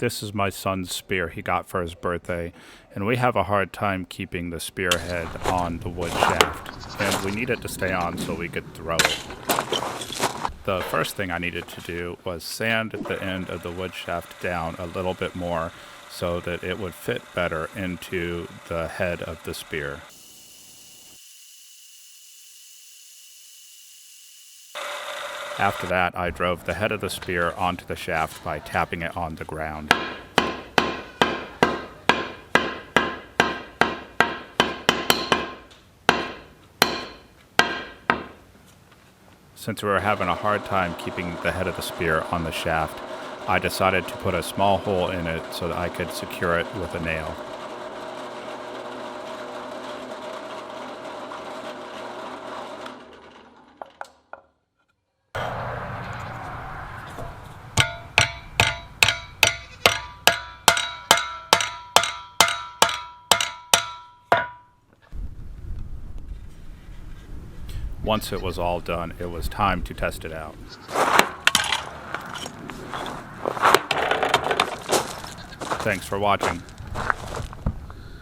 This is my son's spear he got for his birthday, and we have a hard time keeping the spearhead on the wood shaft, and we need it to stay on so we could throw it. The first thing I needed to do was sand the end of the wood shaft down a little bit more so that it would fit better into the head of the spear. After that, I drove the head of the spear onto the shaft by tapping it on the ground. Since we were having a hard time keeping the head of the spear on the shaft, I decided to put a small hole in it so that I could secure it with a nail. Once it was all done, it was time to test it out. Thanks for watching.